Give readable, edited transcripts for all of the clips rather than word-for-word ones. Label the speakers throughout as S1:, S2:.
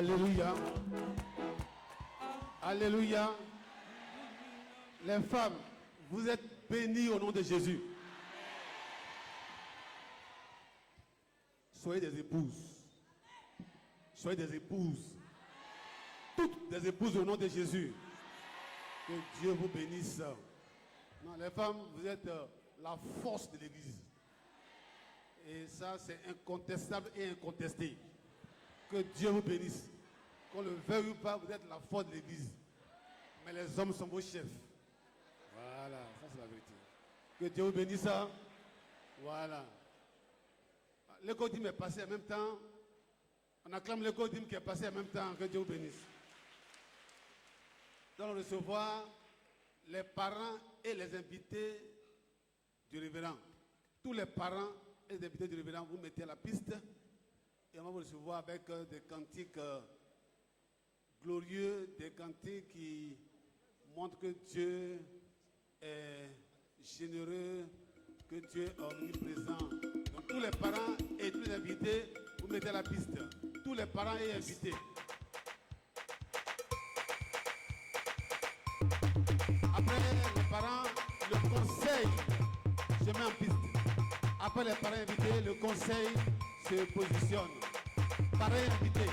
S1: Alléluia. Alléluia. Les femmes, vous êtes bénies au nom de Jésus. Soyez des épouses. Soyez des épouses. Toutes des épouses au nom de Jésus. Que Dieu vous bénisse. Non, les femmes, vous êtes la force de l'Église. Et ça, c'est incontestable et incontesté. Que Dieu vous bénisse. Qu'on le veuille ou pas, vous êtes la force de l'Église. Mais les hommes sont vos chefs. Voilà, ça c'est la vérité. Que Dieu vous bénisse. Voilà. L'école est passé en même temps. On acclame l'école qui est passé en même temps. Que Dieu vous bénisse. Nous allons recevoir les parents et les invités du révérend. Tous les parents et les invités du révérend, vous mettez à la piste Et on va vous recevoir avec des cantiques glorieux, des cantiques qui montrent que Dieu est généreux, que Dieu est omniprésent. Donc tous les parents et tous les invités, vous mettez la piste. Tous les parents et invités. Après les parents, le conseil se met en piste. Après les parents invités, le conseil se positionne. Parents invités.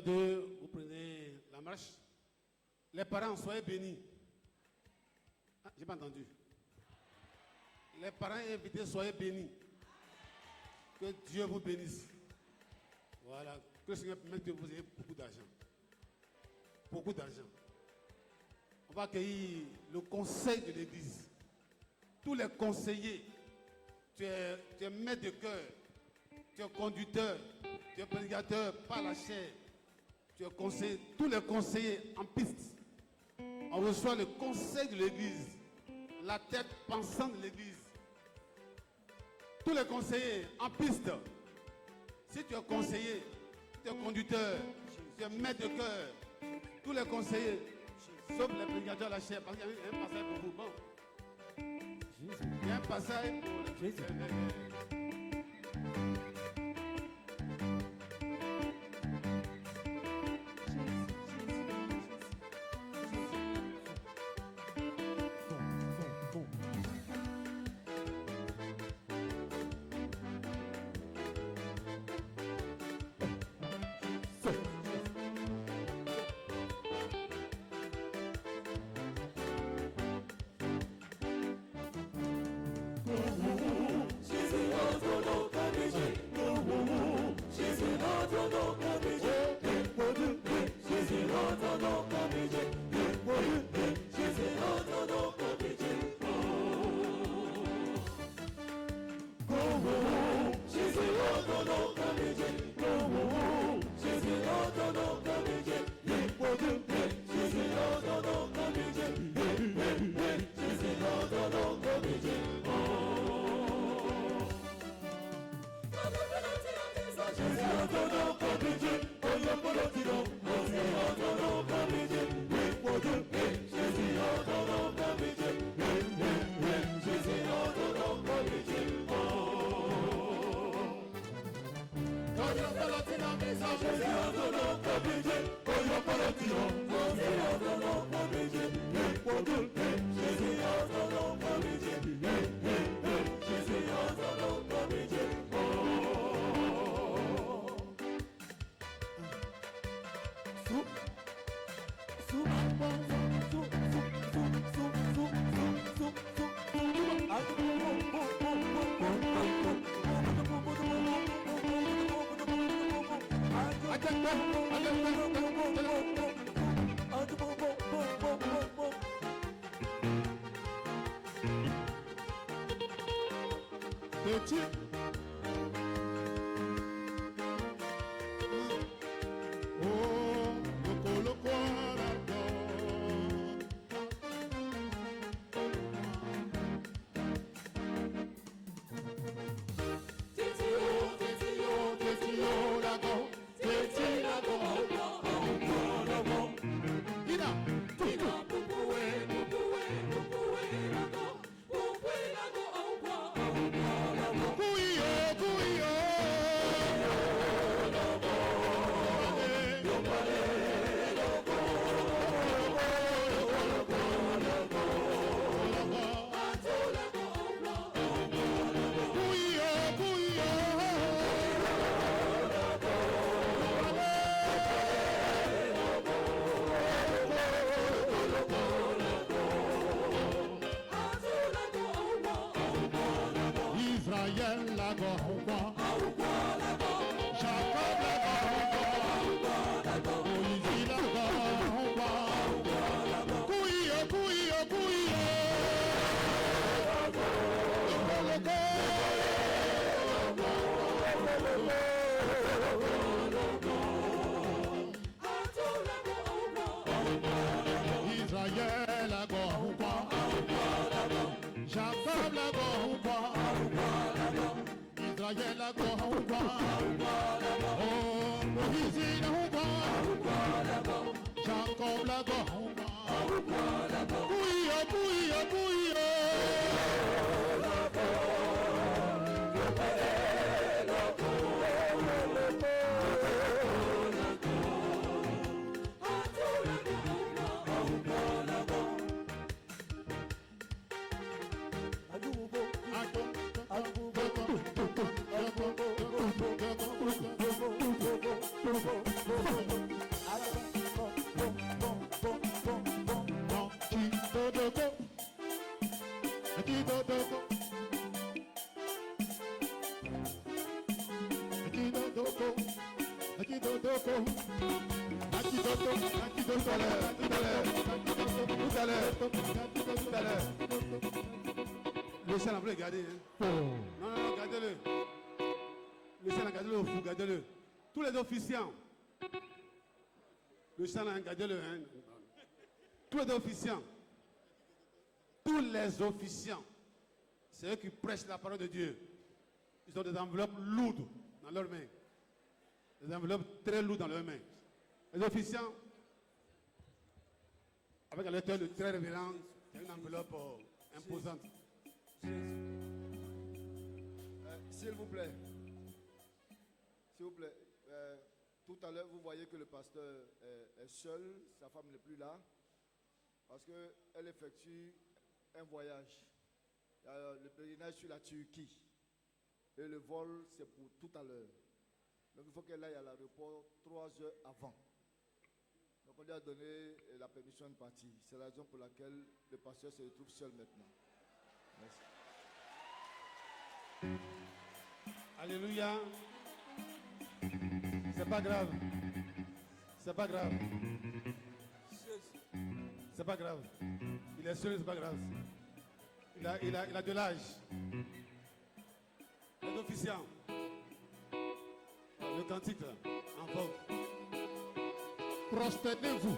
S1: Vous prenez la marche. Les parents, soyez bénis. Ah, j'ai pas entendu. Les parents invités, soyez bénis. Que Dieu vous bénisse. Voilà. Que le Seigneur permette que vous ayez beaucoup d'argent. Beaucoup d'argent. On va accueillir le conseil de l'église. Tous les conseillers. Tu es maître de cœur. Tu es conducteur. Tu es prédicateur par la chair. Tu es conseiller. Tous les conseillers en piste. On reçoit le conseil de l'église. La tête pensante de l'église. Tous les conseillers en piste. Si tu es conseiller, tu es conducteur, tu es maître de cœur, tous les conseillers, sauf les prédicateurs à la chair, parce qu'il y a un passage pour vous. Bon. Il y a un passage pour les... Petit. Oh, loco, Le chien, vous regardez. Hein? Non, gardez-le. Le chien, gardez-le au fou, gardez-le. Tous les officiants. Le chien, gardez-le. Hein? Tous les officiants. Tous les officiants. C'est eux qui prêchent la parole de Dieu. Ils ont des enveloppes lourdes dans leurs mains. Des enveloppes très lourdes dans leurs mains. Les officiants, avec un lecteur de très révérend, c'est une enveloppe imposante.
S2: S'il vous plaît. S'il vous plaît. Tout à l'heure, vous voyez que le pasteur est seul, sa femme n'est plus là, parce qu'elle effectue un voyage. Le pèlerinage sur la Turquie. Et le vol, c'est pour tout à l'heure. Donc il faut qu'elle aille à l'aéroport 3 heures avant. Donc on lui a donné la permission de partir. C'est la raison pour laquelle le pasteur se retrouve seul maintenant. Merci.
S1: Alléluia. C'est pas grave. C'est pas grave. C'est pas grave. Il est seul, c'est pas grave. Il a de l'âge. Les officiants. Le cantique là, en vogue.
S3: Prosternez-vous.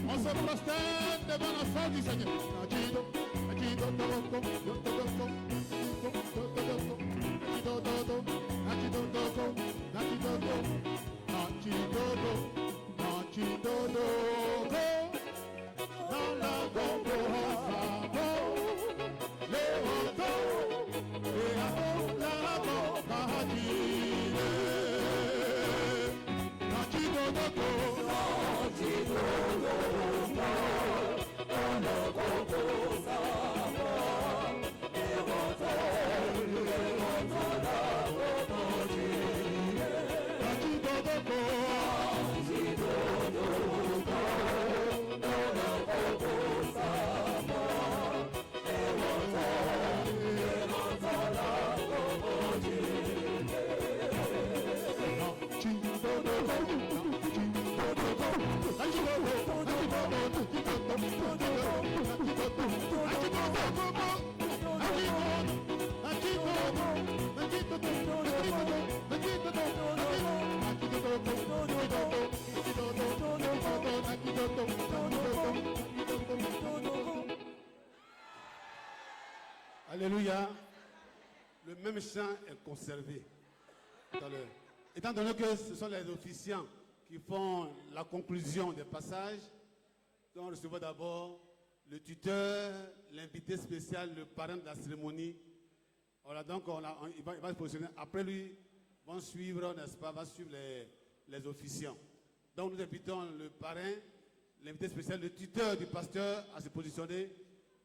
S3: On se prosterne devant la face du Seigneur.
S1: Alléluia. Le même chant est conservé tout à l'heure. Étant donné que ce sont les officiants qui font la conclusion des passages, on recevra d'abord le tuteur, l'invité spécial, le parrain de la cérémonie. Voilà, donc il va se positionner. Après lui, vont suivre, n'est-ce pas, va suivre les officiants. Donc nous invitons le parrain, l'invité spécial, le tuteur du pasteur à se positionner.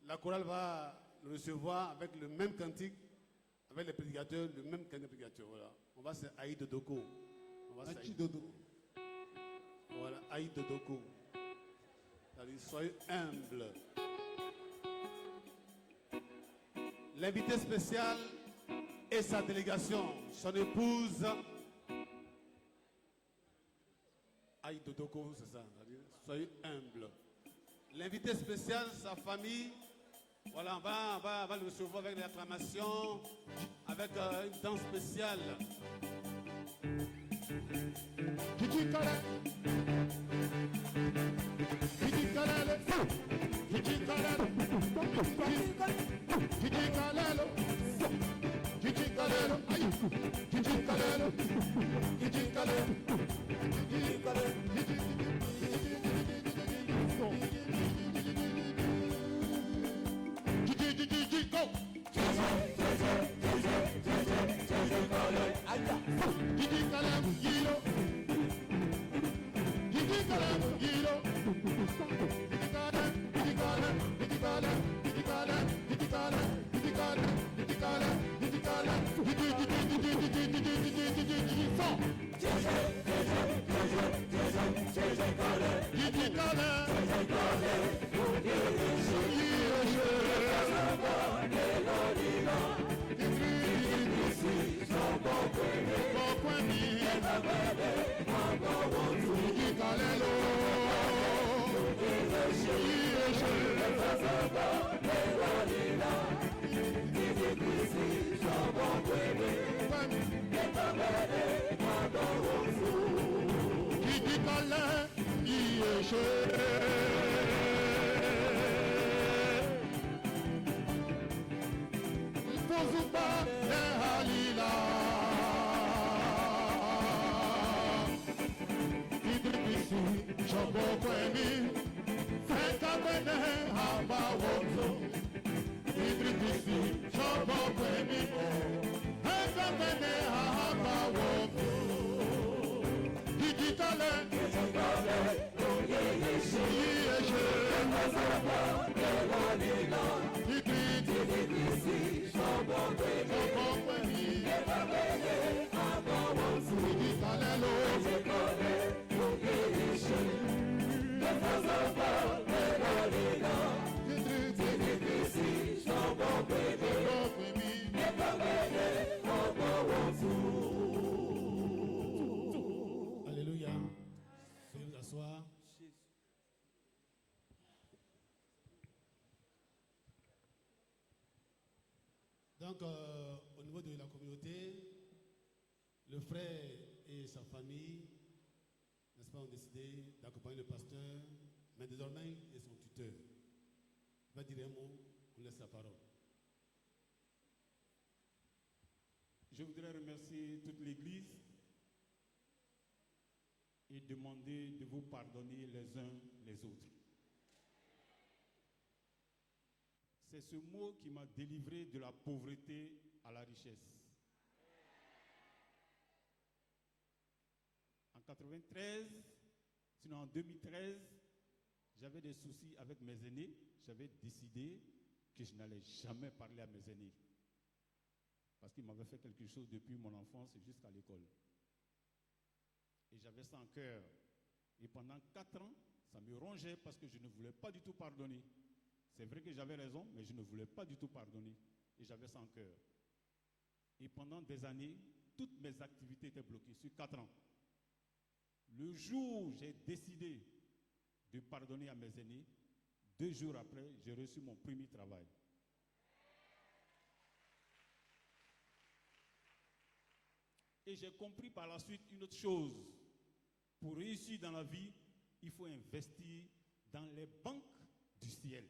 S1: La chorale va le recevoir avec le même cantique, avec les prédicateurs, le même cantique de prédicateur. Voilà. On va se Aïe Dodoko. Voilà, Aïe Dodoko. Soyez humble. L'invité spécial et sa délégation, son épouse. Aïe Dodoko, c'est ça. Soyez humble. L'invité spécial, sa famille. Voilà, on va le recevoir avec l'acclamation, avec une danse spéciale.
S3: Zuba de Halila. Idribisi Jobo Kwemi Feka Bene Haba Wozo. Idribisi Jobo Kwemi Feka Bene Haba Wozo. Digitale Alléluia. Veuillez vous asseoir. Donc, au niveau de la communauté, le frère et sa famille, n'est-ce pas, ont décidé d'accompagner le pasteur, mais désormais, il est son tuteur. Il va dire un mot, on laisse la parole.
S4: Je voudrais remercier toute l'Église et demander de vous pardonner les uns les autres. C'est ce mot qui m'a délivré de la pauvreté à la richesse. En 93, sinon en 2013, j'avais des soucis avec mes aînés. J'avais décidé que je n'allais jamais parler à mes aînés. Parce qu'ils m'avaient fait quelque chose depuis mon enfance jusqu'à l'école. Et j'avais ça en cœur. Et pendant 4 ans, ça me rongeait parce que je ne voulais pas du tout pardonner. C'est vrai que j'avais raison, mais je ne voulais pas du tout pardonner. Et j'avais ça en cœur. Et pendant des années, toutes mes activités étaient bloquées sur 4 ans. Le jour où j'ai décidé de pardonner à mes aînés, 2 jours après, j'ai reçu mon premier travail. Et j'ai compris par la suite une autre chose. Pour réussir dans la vie, il faut investir dans les banques du ciel.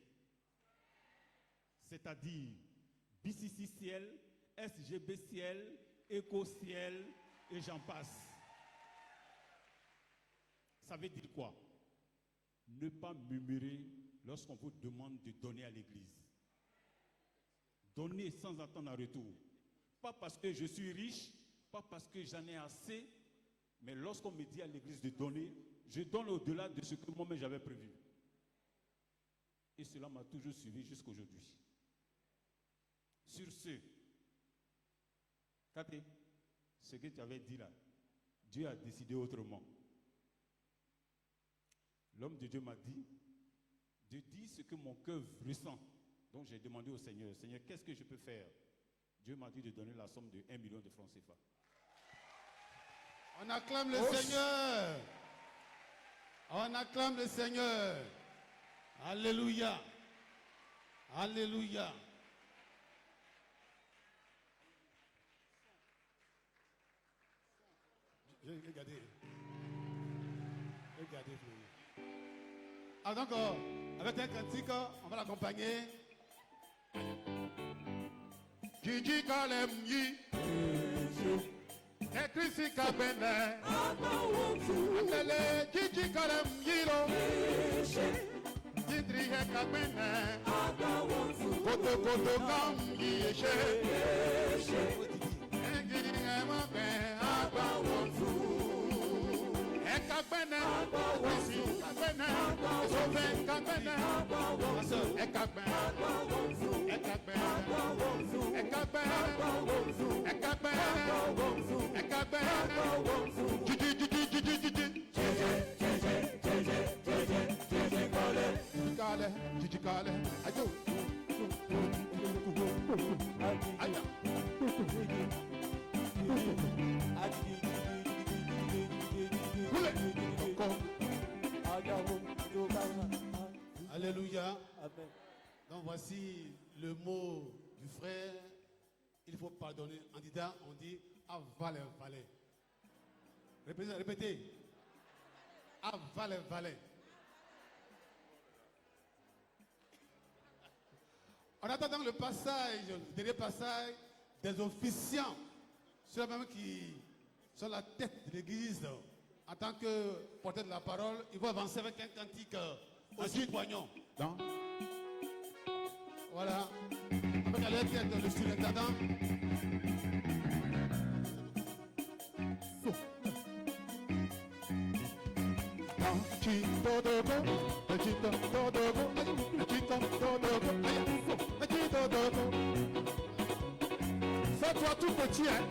S4: C'est-à-dire BCC Ciel, SGB Ciel, Eco Ciel, et j'en passe. Ça veut dire quoi? Ne pas murmurer lorsqu'on vous demande de donner à l'église. Donner sans attendre un retour. Pas parce que je suis riche, pas parce que j'en ai assez, mais lorsqu'on me dit à l'église de donner, je donne au-delà de ce que moi-même j'avais prévu. Et cela m'a toujours suivi jusqu'à aujourd'hui. Sur ce, Kate, ce que tu avais dit là, Dieu a décidé autrement. L'homme de Dieu m'a dit de dire ce que mon cœur ressent. Donc j'ai demandé au Seigneur, Seigneur, qu'est-ce que je peux faire? Dieu m'a dit de donner la somme de 1 million de francs CFA.
S3: On acclame le Seigneur. On acclame le Seigneur. Alléluia. Alléluia. Regardez. Regardez. Ah donc, avec un cantique, on va l'accompagner. Gigi Kalem Yi. Ekrisi Kabene. Andele Gigi Kalem Yiro. Gidri Kabene. Koto Koto Kam Yeshe. Gidi Emabe. Agba Wonzu. Ekabene. Ekrisi Kabene. Esobe Kabene. Ekabene. Alléluia. Amen. Donc voici le mot du frère. Il faut pardonner. En disant, on dit avale valet. Répétez. Avale valet. En attendant le passage, le dernier passage, des officiants, ceux-là même qui sont la tête de l'église, en tant que porteur de la parole, ils vont avancer avec un cantique aussi poignant. Voilà. Avec la lettre de surintendant. Fais-toi tout petit, hein.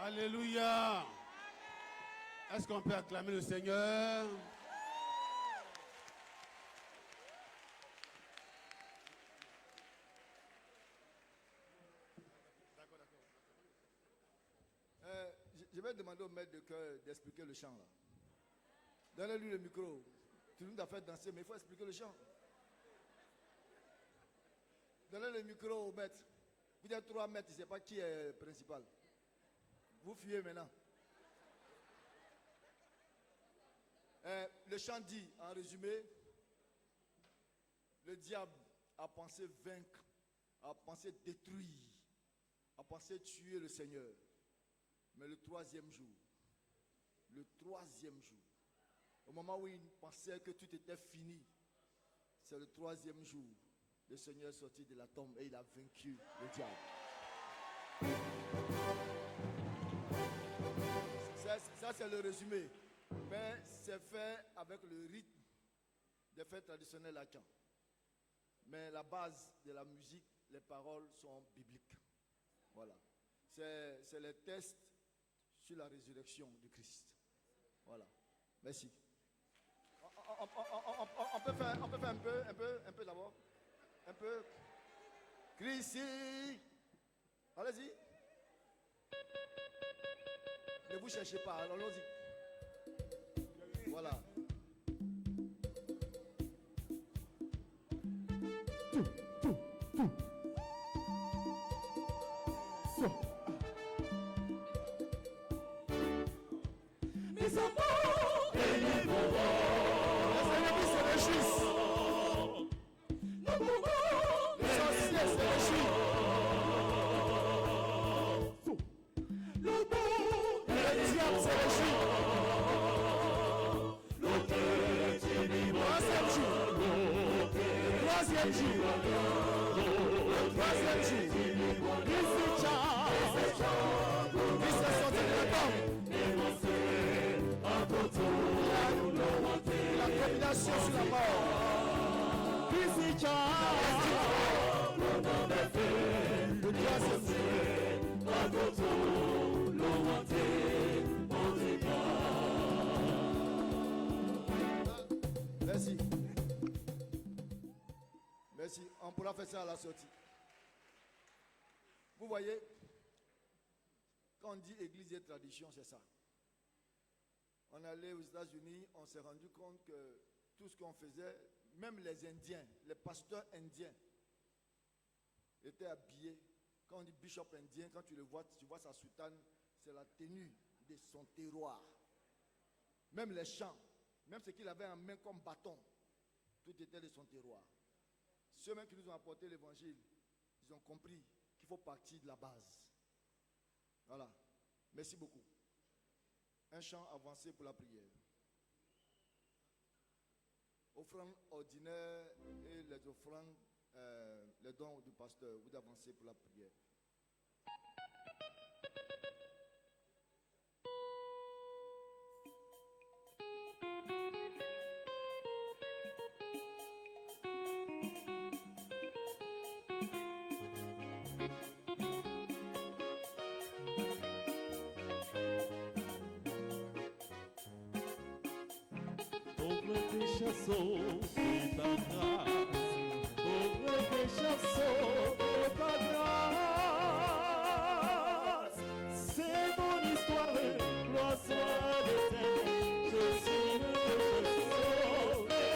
S3: Alléluia. Est-ce qu'on peut acclamer le Seigneur?
S2: vais demander au maître de chœur d'expliquer le chant là. Donnez-lui le micro. Tout le monde a fait danser, mais il faut expliquer le chant. Donnez le micro au maître. Vous êtes 3 maîtres, il ne sait pas qui est principal. Vous fuyez maintenant. Le chant dit, en résumé, le diable a pensé vaincre, a pensé détruire, a pensé tuer le Seigneur. Mais le 3e jour, au moment où il pensait que tout était fini, c'est le 3e jour, le Seigneur est sorti de la tombe et il a vaincu le diable. Ça c'est le résumé. Mais c'est fait avec le rythme des fêtes traditionnelles à Caen. Mais la base de la musique, les paroles sont bibliques. Voilà. C'est les tests sur la résurrection du Christ. Voilà. Merci. On peut faire un peu d'abord. Un peu. Christ. Allez-y. Ne vous cherchez pas, allons-y. Voilà.
S5: Mes amours et les
S2: Les ennemis se réjouissent.
S5: nos moments,
S2: Les sorciers se réjouissent.
S5: le bon,
S2: Le diable se réjouit. Troisième jour. Il s'est sorti de la tombe. La combinaison sur la mort. Le troisième jour. Merci. Merci. On pourra faire ça à la sortie. Vous voyez, quand on dit église et tradition, c'est ça. On allait aux États-Unis, on s'est rendu compte que tout ce qu'on faisait, même les Indiens, les pasteurs indiens, étaient habillés. Quand on dit bishop indien, quand tu le vois, tu vois sa soutane, c'est la tenue de son terroir. Même les chants, même ce qu'il avait en main comme bâton, tout était de son terroir. Ceux-mêmes qui nous ont apporté l'évangile, ils ont compris qu'il faut partir de la base. Voilà. Merci beaucoup. Un chant avancé pour la prière. Offrande ordinaire et les offrandes, les dons du pasteur, vous avancez pour la prière.
S5: pauvre pécheur sauvé par grâce, pauvre pécheur sauvé par grâce. C'est mon histoire, gloire soit l'éternel. Je suis le pécheur sauvé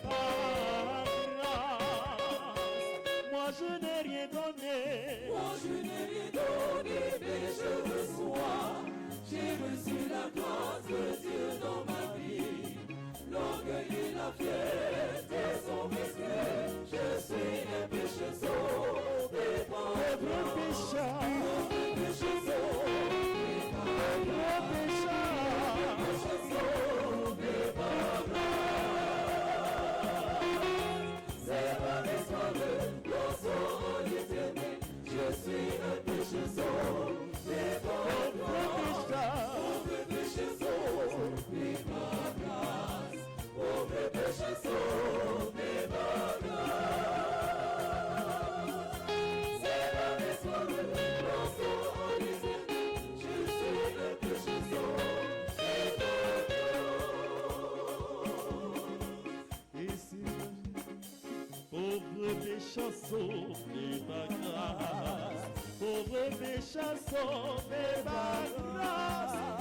S5: par grâce. Moi je n'ai rien donné, mais je reçois. J'ai reçu la grâce de Dieu dans ma vie. L'orgueil et la fierté sont mes yeux. Je suis un pécheur sauvé par grâce. Pauvre pécheur sauvé par grâce. Pécheur sauvé par grâce. C'est par l'espoir de gloire soit l'éternel. Je suis un pécheur sauvé par grâce. Pauvre pécheur sauvé par grâce. Pauvre pécheur sauvé par grâce. C'est par l'espoir de gloire soit l'éternel. Je suis un pécheur sauvé par grâce. Et si pauvre pécheur sauvé par grâce, pauvre pécheur sauvé par grâce.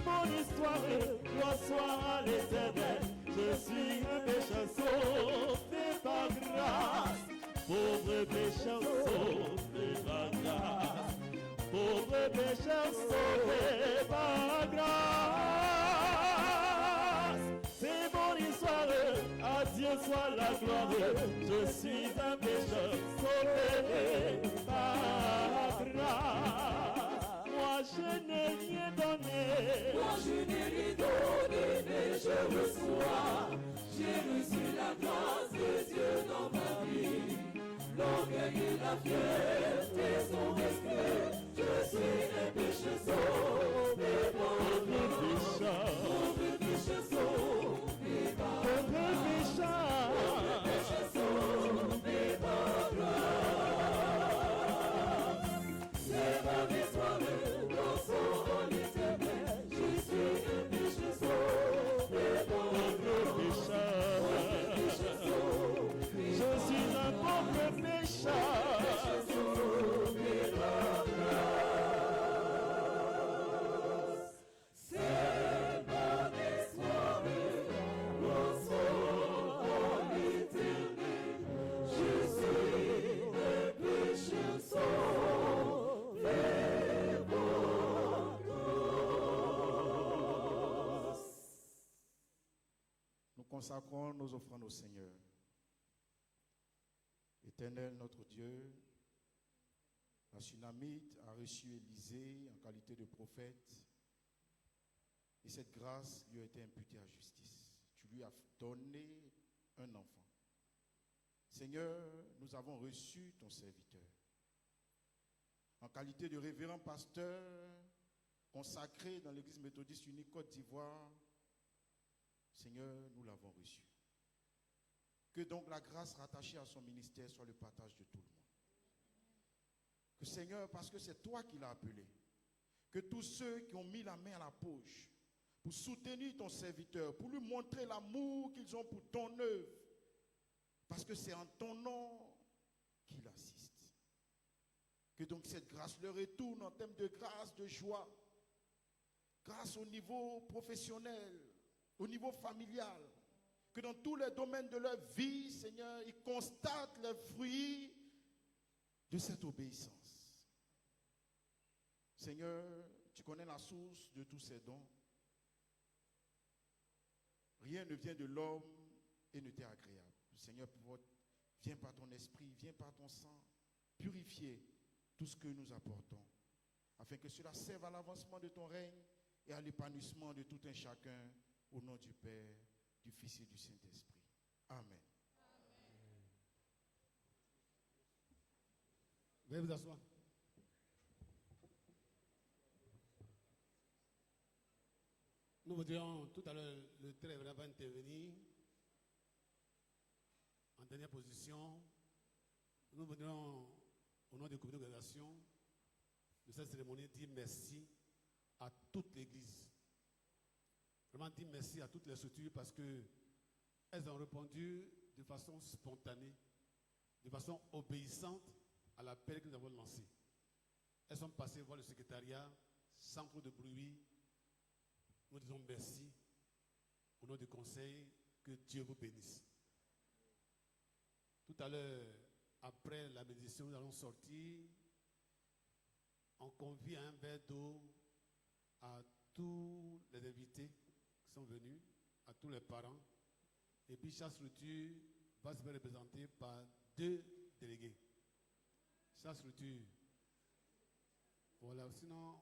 S5: mon histoire, gloire soit à l'Éternel. Je suis un pécheur sauvé par grâce, pauvre pécheur sauvé par grâce, pauvre pécheur sauvé par grâce. C'est mon histoire, à Dieu soit la gloire. Je suis un pécheur sauvé par grâce. Moi je n'ai rien donné,
S6: Moi je n'ai rien donné, mais je reçois. J'ai reçu la grâce de Dieu dans ma vie. L'orgueil et la fierté sont restés. Je suis un pécheur sauvé par grâce. Pauvre pécheur sauvé par grâce. Pauvre pécheur sauvé par grâce. C'est ma victoire, gloire soit à l'Éternel. Je suis un pécheur sauvé par grâce.
S5: Je suis un pauvre pécheur.
S6: C'est ma victoire, gloire soit à l'Éternel. Je suis un pécheur sauvé par grâce.
S7: Nous consacrons nos offrandes au Seigneur. Éternel notre Dieu, la Sunamite a reçu Élisée en qualité de prophète et cette grâce lui a été imputée à justice. Tu lui as donné un enfant. Seigneur, nous avons reçu ton serviteur en qualité de révérend pasteur consacré dans l'église méthodiste unique Côte d'Ivoire. Seigneur, nous l'avons reçu. Que donc la grâce rattachée à son ministère soit le partage de tout le monde. Que Seigneur, parce que c'est toi qui l'as appelé, que tous ceux qui ont mis la main à la poche pour soutenir ton serviteur, pour lui montrer l'amour qu'ils ont pour ton œuvre, parce que c'est en ton nom qu'il assiste. Que donc cette grâce leur retourne en termes de grâce, de joie, grâce au niveau professionnel, au niveau familial, que dans tous les domaines de leur vie, Seigneur, ils constatent les fruits de cette obéissance. Seigneur, tu connais la source de tous ces dons. Rien ne vient de l'homme et ne t'est agréable. Seigneur, viens par ton esprit, viens par ton sang, purifier tout ce que nous apportons, afin que cela serve à l'avancement de ton règne et à l'épanouissement de tout un chacun, au nom du Père, du Fils et du Saint-Esprit. Amen.
S3: Veuillez vous asseoir. Nous voudrions tout à l'heure, le très révérend va intervenir en dernière position. Nous voudrions, au nom des communautés d'organisation de cette cérémonie, dire merci à toute l'Église. Vraiment dire merci à toutes les structures parce qu'elles ont répondu de façon spontanée, de façon obéissante à l'appel que nous avons lancé. Elles sont passées voir le secrétariat sans trop de bruit. Nous disons merci au nom du conseil, que Dieu vous bénisse. Tout à l'heure, après la bénédiction, nous allons sortir. On convie à un verre d'eau à tous les invités qui sont venus, à tous les parents. Et puis chaque structure va se faire représenter par 2 délégués. Chaque structure. Voilà, sinon,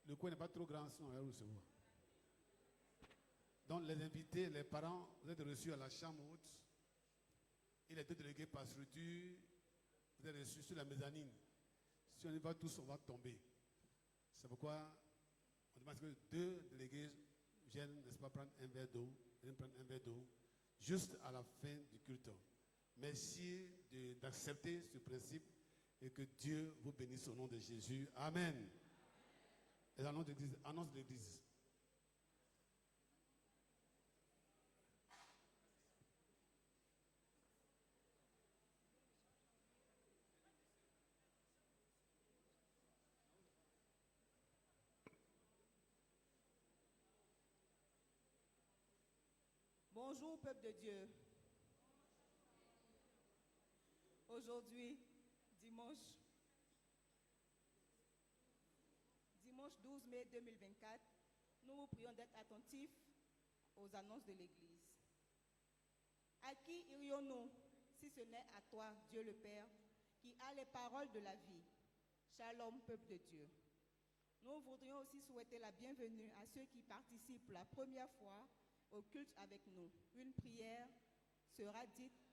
S3: le coin n'est pas trop grand, sinon on va recevoir. Donc les invités, les parents, vous êtes reçus à la chambre haute. Et les 2 délégués par structure, vous êtes reçus sur la mezzanine. Si on y va tous, on va tomber. C'est pourquoi on demande que 2 délégués viennent, n'est-ce pas, prendre un verre d'eau, juste à la fin du culte. Merci d'accepter ce principe et que Dieu vous bénisse au nom de Jésus. Amen. Et annonce de l'Église.
S8: Bonjour, peuple de Dieu. Aujourd'hui, dimanche 12 mai 2024, nous vous prions d'être attentifs aux annonces de l'Église. À qui irions-nous si ce n'est à toi, Dieu le Père, qui a les paroles de la vie? Shalom, peuple de Dieu. Nous voudrions aussi souhaiter la bienvenue à ceux qui participent pour la première fois au culte avec nous. Une prière sera dite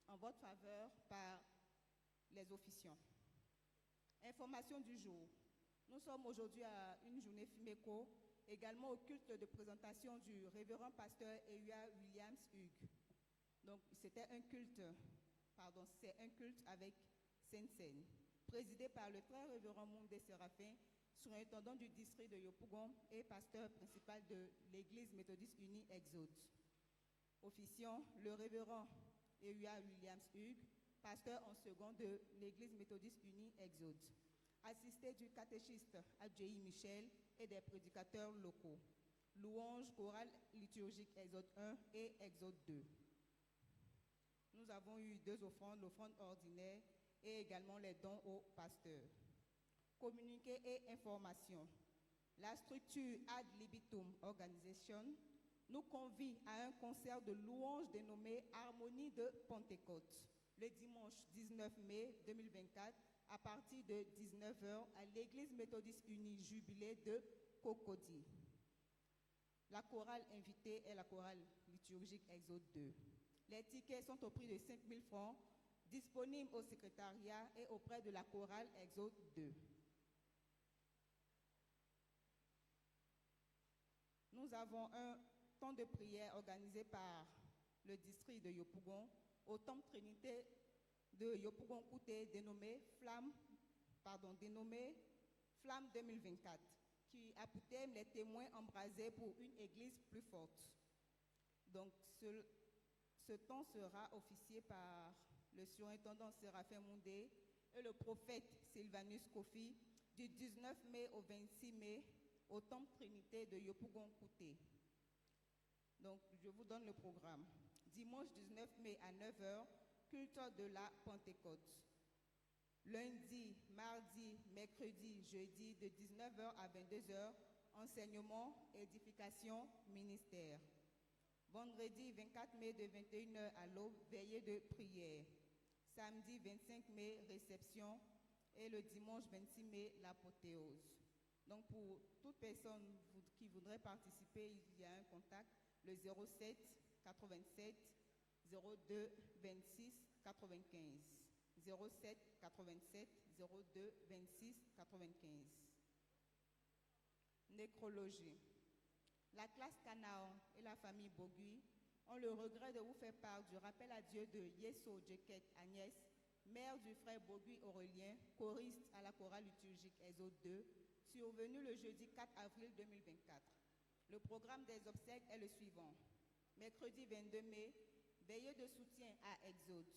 S8: en votre faveur par les officiants. Information du jour. Nous sommes aujourd'hui à une journée FIMECO, également au culte de présentation du révérend pasteur Eua Williams Hugues. Donc c'est un culte avec Sainte-Seine, présidé par le très révérend Mondé Séraphin, surintendant du district de Yopougon et pasteur principal de l'église méthodiste unie Exode. Officiant, le révérend Eua Williams Hugues, pasteur en second de l'église méthodiste unie Exode. Assisté du catéchiste Adjei Michel et des prédicateurs locaux. Louange chorale liturgique Exode 1 et Exode 2. Nous avons eu 2 offrandes, l'offrande ordinaire et également les dons aux pasteurs. Communiqué et information. La structure Ad Libitum Organization nous convie à un concert de louange dénommé Harmonie de Pentecôte, le dimanche 19 mai 2024 à partir de 19h à l'église méthodiste unie Jubilé de Cocody. La chorale invitée est la chorale liturgique Exode 2. Les tickets sont au prix de 5 000 francs, disponibles au secrétariat et auprès de la chorale Exode 2. Nous avons un temps de prière organisé par le district de Yopougon au temple Trinité de Yopougon-Kouté dénommé Flamme 2024, qui a pour thème les témoins embrasés pour une église plus forte. Donc ce temps sera officié par le surintendant Séraphin Mondé et le prophète Sylvanus Kofi du 19 mai au 26 mai au temple Trinité de Yopougon-Kouté. Donc je vous donne le programme. Dimanche 19 mai à 9h, culte de la Pentecôte. Lundi, mardi, mercredi, jeudi de 19h à 22h, enseignement, édification, ministère. Vendredi 24 mai de 21h à l'aube, veillée de prière. Samedi 25 mai, réception. Et le dimanche 26 mai, l'apothéose. Donc pour toute personne qui voudrait participer, il y a un contact, le 07 87 02 26 95. 07 87 02 26 95. Nécrologie. La classe Canaan et la famille Bogui ont le regret de vous faire part du rappel à Dieu de Yeso Djeket Agnès, mère du frère Bogui Aurélien, choriste à la chorale liturgique Exode 2, survenu le jeudi 4 avril 2024. Le programme des obsèques est le suivant. Mercredi 22 mai, veillée de soutien à Exode.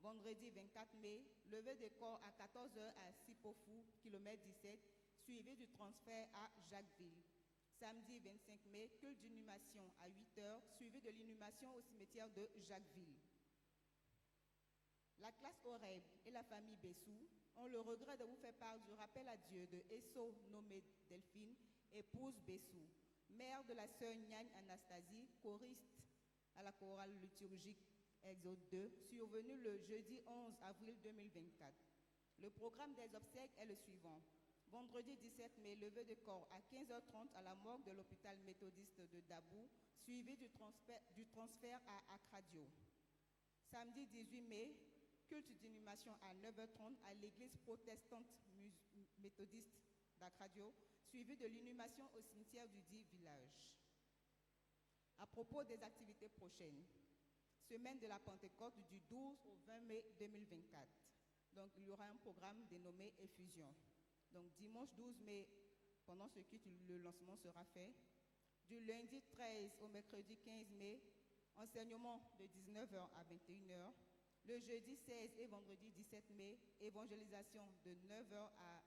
S8: Vendredi 24 mai, levée des corps à 14h à Sipofou, km 17, suivi du transfert à Jacquesville. Samedi 25 mai, culte d'inhumation à 8h, suivi de l'inhumation au cimetière de Jacquesville. La classe Oreb et la famille Bessou ont le regret de vous faire part du rappel à Dieu de Esso nommée Delphine, épouse Bessou, mère de la sœur Nyagne Anastasie, choriste à la chorale liturgique Exode 2, survenu le jeudi 11 avril 2024. Le programme des obsèques est le suivant. Vendredi 17 mai, levée de corps à 15h30 à la morgue de l'hôpital méthodiste de Dabou, suivi du transfert à Akradio. Samedi 18 mai, culte d'inhumation à 9h30 à l'église protestante méthodiste d'Akradio, suivi de l'inhumation au cimetière du dit village. À propos des activités prochaines, semaine de la Pentecôte du 12 au 20 mai 2024. Donc il y aura un programme dénommé Effusion. Donc dimanche 12 mai, pendant ce culte, le lancement sera fait. Du lundi 13 au mercredi 15 mai, enseignement de 19h à 21h. Le jeudi 16 et vendredi 17 mai, évangélisation de 9h à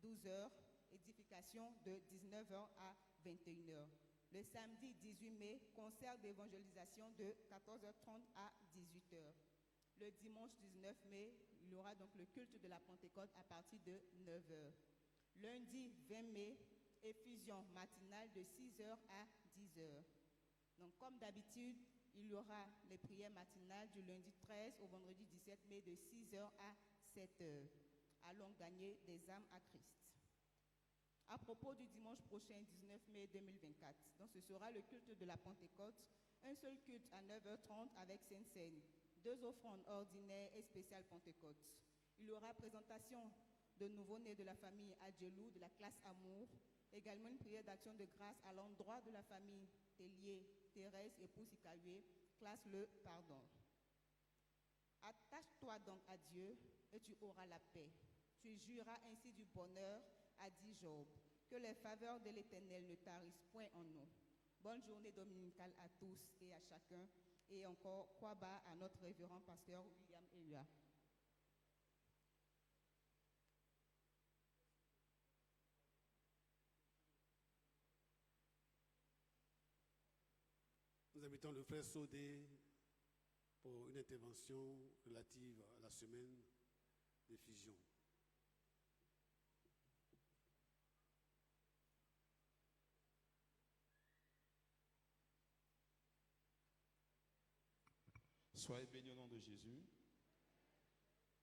S8: 12h, édification de 19h à 21h. Le samedi 18 mai, concert d'évangélisation de 14h30 à 18h. Le dimanche 19 mai, il y aura donc le culte de la Pentecôte à partir de 9h. Lundi 20 mai, effusion matinale de 6h à 10h. Donc comme d'habitude, il y aura les prières matinales du lundi 13 au vendredi 17 mai de 6h à 7h. Allons gagner des âmes à Christ. À propos du dimanche prochain, 19 mai 2024, donc ce sera le culte de la Pentecôte, un seul culte à 9h30 avec Sainte Seine, 2 offrandes ordinaires et spéciales Pentecôte. Il y aura présentation de nouveau-nés de la famille Adjelou de la classe Amour, également une prière d'action de grâce à l'endroit de la famille Tellier, Thérèse, épouse Ikalué, classe le pardon. Attache-toi donc à Dieu et tu auras la paix. Tu jouiras ainsi du bonheur, a dit Job. Que les faveurs de l'Éternel ne tarissent point en nous. Bonne journée dominicale à tous et à chacun. Et encore, Kwaba à notre révérend pasteur William Eua.
S3: Nous invitons le frère Sodé pour une intervention relative à la semaine d'effusion.
S4: Soyez bénis au nom de Jésus.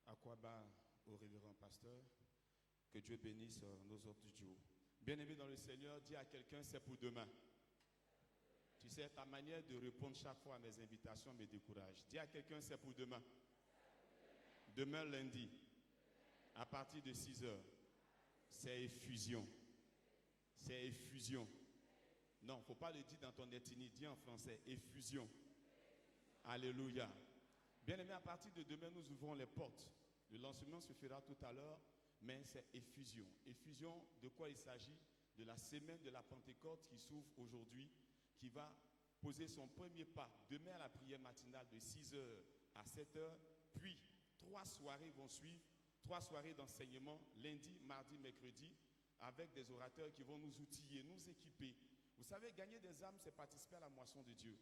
S4: Akwaba au révérend pasteur. Que Dieu bénisse nos autres duos. Bien-aimé dans le Seigneur, dis à quelqu'un, c'est pour demain. Tu sais, ta manière de répondre chaque fois à mes invitations me décourage. Dis à quelqu'un, c'est pour demain. Demain lundi, à partir de 6h, c'est effusion. C'est effusion. Non, il ne faut pas le dire dans ton ethnie, dis en français, effusion. Alléluia. Bien-aimé, à partir de demain, nous ouvrons les portes. Le lancement se fera tout à l'heure, mais c'est effusion. Effusion, de quoi il s'agit? De la semaine de la Pentecôte qui s'ouvre aujourd'hui, qui va poser son premier pas demain à la prière matinale de 6h à 7h, puis 3 soirées vont suivre, 3 soirées d'enseignement, lundi, mardi, mercredi, avec des orateurs qui vont nous outiller, nous équiper. Vous savez, gagner des âmes, c'est participer à la moisson de Dieu.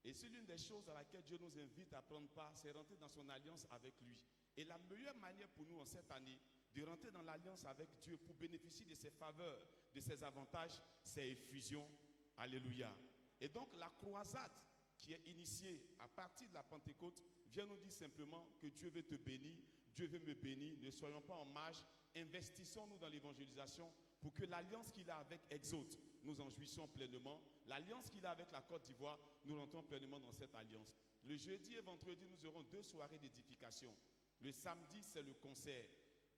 S4: Et c'est l'une des choses à laquelle Dieu nous invite à prendre part, c'est rentrer dans son alliance avec lui. Et la meilleure manière pour nous en cette année de rentrer dans l'alliance avec Dieu pour bénéficier de ses faveurs, de ses avantages, c'est effusion. Alléluia. Et donc la croisade qui est initiée à partir de la Pentecôte vient nous dire simplement que Dieu veut te bénir, Dieu veut me bénir. Ne soyons pas en marge, investissons-nous dans l'évangélisation pour que l'alliance qu'il a avec Exode, nous en jouissons pleinement. L'alliance qu'il a avec la Côte d'Ivoire, nous rentrons pleinement dans cette alliance. Le jeudi et vendredi, nous aurons 2 soirées d'édification. Le samedi, c'est le concert.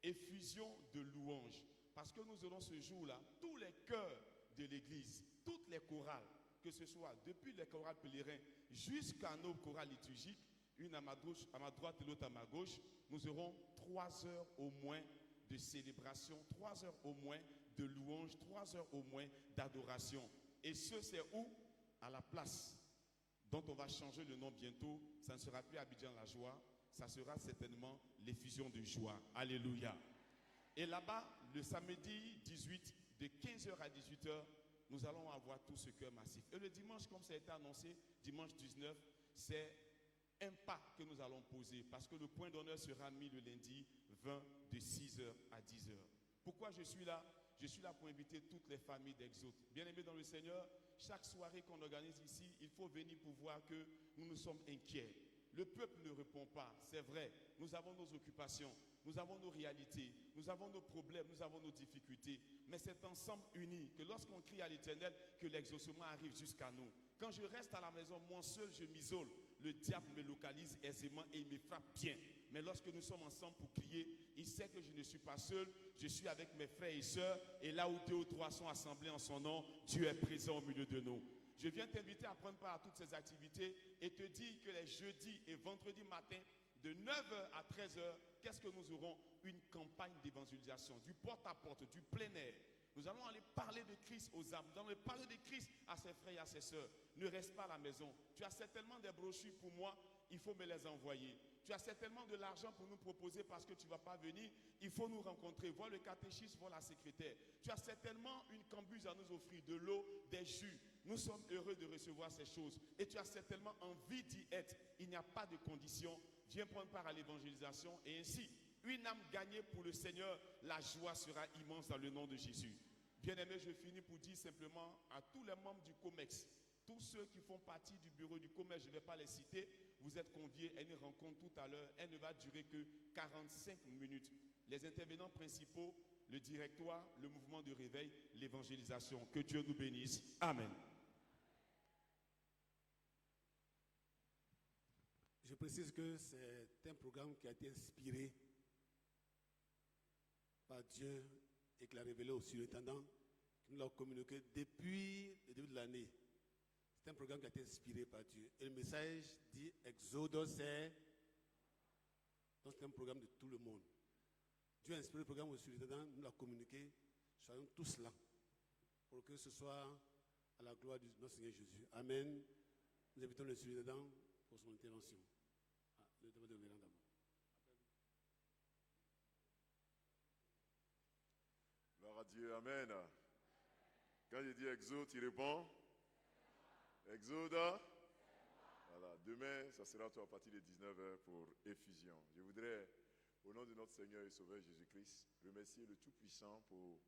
S4: Effusion de louanges. Parce que nous aurons ce jour-là tous les chœurs de l'église, toutes les chorales, que ce soit depuis les chorales pèlerins jusqu'à nos chorales liturgiques, une à ma droite et l'autre à ma gauche, nous aurons 3 heures au moins de célébration, 3 heures au moins de louange, 3 heures au moins d'adoration. Et ce, c'est où? À la place dont on va changer le nom bientôt. Ça ne sera plus Abidjan la joie, ça sera certainement l'effusion de joie. Alléluia. Et là-bas, le samedi 18, de 15h à 18h, nous allons avoir tout ce cœur massif. Et le dimanche, comme ça a été annoncé, dimanche 19, c'est un pas que nous allons poser parce que le point d'honneur sera mis le lundi 20 de 6h à 10h. Pourquoi je suis là? Je suis là pour inviter toutes les familles d'Exode. Bien-aimés dans le Seigneur, chaque soirée qu'on organise ici, il faut venir pour voir que nous sommes inquiets. Le peuple ne répond pas, c'est vrai. Nous avons nos occupations, nous avons nos réalités, nous avons nos problèmes, nous avons nos difficultés. Mais c'est ensemble unis que lorsqu'on crie à l'Éternel, que l'exaucement arrive jusqu'à nous. Quand je reste à la maison, moi seul, je m'isole. Le diable me localise aisément et il me frappe bien. Mais lorsque nous sommes ensemble pour crier, il sait que je ne suis pas seul, je suis avec mes frères et sœurs. Et là où 2 ou 3 sont assemblés en son nom, Dieu est présent au milieu de nous. Je viens t'inviter à prendre part à toutes ces activités et te dire que les jeudis et vendredis matin, de 9h à 13h, qu'est-ce que nous aurons? Une campagne d'évangélisation, du porte-à-porte, du plein air. Nous allons aller parler de Christ aux âmes. Nous allons aller parler de Christ à ses frères et à ses sœurs. Ne reste pas à la maison. Tu as certainement des brochures pour moi, il faut me les envoyer. Tu as certainement de l'argent pour nous proposer parce que tu ne vas pas venir. Il faut nous rencontrer, voir le catéchisme, voir la secrétaire. Tu as certainement une cambuse à nous offrir, de l'eau, des jus.
S9: Nous sommes heureux de recevoir ces choses. Et tu as certainement envie d'y être. Il n'y a pas de condition. Viens prendre part à l'évangélisation. Et ainsi, une âme gagnée pour le Seigneur, la joie sera immense dans le nom de Jésus. Bien-aimés, je finis pour dire simplement à tous les membres du COMEX, tous ceux qui font partie du bureau du COMEX, je ne vais pas les citer, vous êtes conviés à une rencontre tout à l'heure. Elle ne va durer que 45 minutes. Les intervenants principaux, le directoire, le mouvement de réveil, l'évangélisation. Que Dieu nous bénisse. Amen.
S3: Je précise que c'est un programme qui a été inspiré par Dieu et qu'il a révélé au surintendant, qui nous l'a communiqué depuis le début de l'année. C'est un programme qui a été inspiré par Dieu. Et le message dit Exode, c'est un programme de tout le monde. Dieu a inspiré le programme au surintendant, nous l'a communiqué. Soyons tous là pour que ce soit à la gloire de notre Seigneur Jésus. Amen. Nous invitons le surintendant pour son intervention. Le demande de venir d'abord.
S10: Gloire à Dieu, amen. Quand je dis Exode, tu réponds? Exode. Voilà, demain, ça sera à partir de 19h pour effusion. Je voudrais, au nom de notre Seigneur et Sauveur Jésus-Christ, remercier le Tout-Puissant pour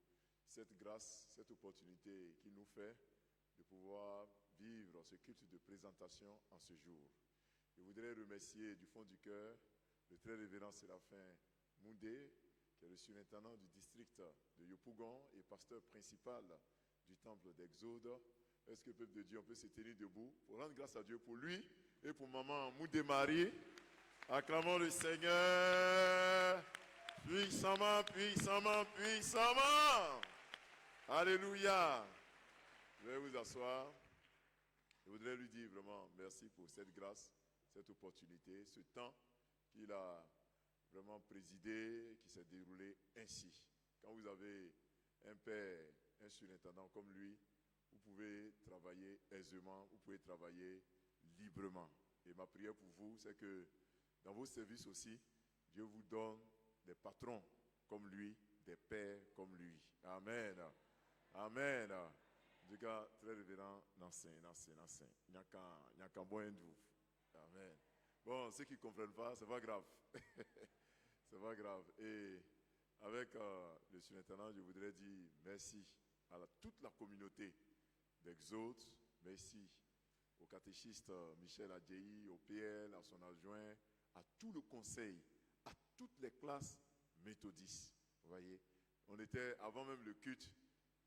S10: cette grâce, cette opportunité qu'il nous fait de pouvoir vivre ce culte de présentation en ce jour. Je voudrais remercier du fond du cœur le très révérend Séraphin Moundé, qui est le surintendant du district de Yopougon et pasteur principal du temple d'Exode. Est-ce que le peuple de Dieu, on peut se tenir debout pour rendre grâce à Dieu pour lui et pour maman Moundé Marie? Acclamons le Seigneur puissamment, puissamment, puissamment. Alléluia. Je vais vous asseoir. Je voudrais lui dire vraiment merci pour cette grâce, cette opportunité, ce temps qu'il a vraiment présidé, qui s'est déroulé ainsi. Quand vous avez un père, un surintendant comme lui, vous pouvez travailler aisément, vous pouvez travailler librement. Et ma prière pour vous, c'est que dans vos services aussi, Dieu vous donne des patrons comme lui, des pères comme lui. Amen. Amen. En tout cas, très révérend, Nancy. Il n'y a qu'un bon de Amen. Bon, ceux qui ne comprennent pas, c'est pas grave. C'est pas grave. Et avec le surintendant, je voudrais dire merci à toute la communauté d'Exode. Merci au catéchiste Michel Adjei, au PL, à son adjoint, à tout le conseil, à toutes les classes méthodistes. Vous voyez, on était, avant même le culte,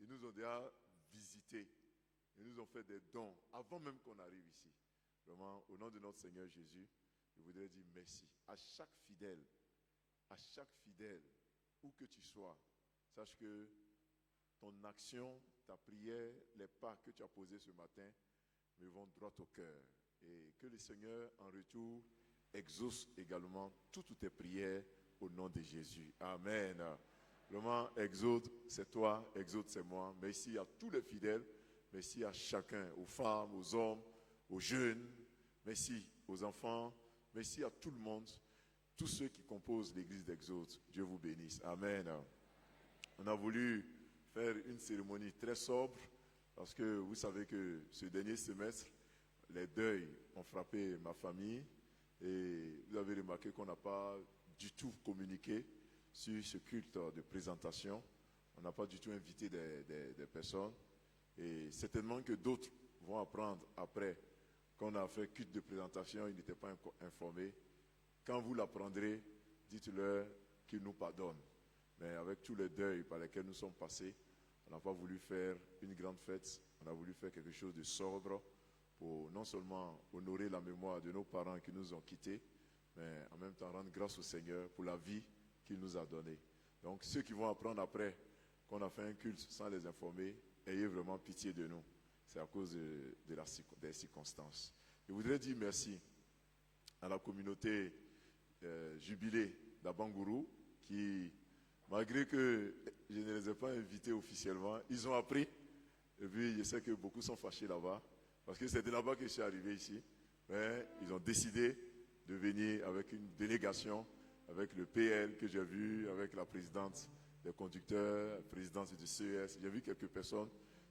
S10: ils nous ont déjà visités. Ils nous ont fait des dons avant même qu'on arrive ici. Vraiment, au nom de notre Seigneur Jésus, je voudrais dire merci à chaque fidèle, où que tu sois. Sache que ton action, ta prière, les pas que tu as posés ce matin me vont droit au cœur. Et que le Seigneur, en retour, exauce également toutes tes prières au nom de Jésus. Amen. Vraiment, Exode, c'est toi, Exode, c'est moi. Merci à tous les fidèles, merci à chacun, aux femmes, aux hommes, aux jeunes, merci aux enfants, merci à tout le monde, tous ceux qui composent l'église d'Exode. Dieu vous bénisse. Amen. On a voulu faire une cérémonie très sobre parce que vous savez que ce dernier semestre, les deuils ont frappé ma famille et vous avez remarqué qu'on n'a pas du tout communiqué sur ce culte de présentation. On n'a pas du tout invité des personnes et certainement que d'autres vont apprendre après qu'on a fait culte de présentation, ils n'étaient pas informés. Quand vous l'apprendrez, dites-leur qu'ils nous pardonnent. Mais avec tous les deuils par lesquels nous sommes passés, on n'a pas voulu faire une grande fête, on a voulu faire quelque chose de sobre pour non seulement honorer la mémoire de nos parents qui nous ont quittés, mais en même temps rendre grâce au Seigneur pour la vie qu'il nous a donnée. Donc ceux qui vont apprendre après qu'on a fait un culte sans les informer, ayez vraiment pitié de nous. C'est à cause des circonstances. Je voudrais dire merci à la communauté jubilée d'Abangourou qui, malgré que je ne les ai pas invités officiellement, ils ont appris. Et puis je sais que beaucoup sont fâchés là-bas, parce que c'est de là-bas que je suis arrivé ici. Mais ils ont décidé de venir avec une délégation, avec le PL que j'ai vu, avec la présidente des conducteurs, la présidente du CES. J'ai vu quelques personnes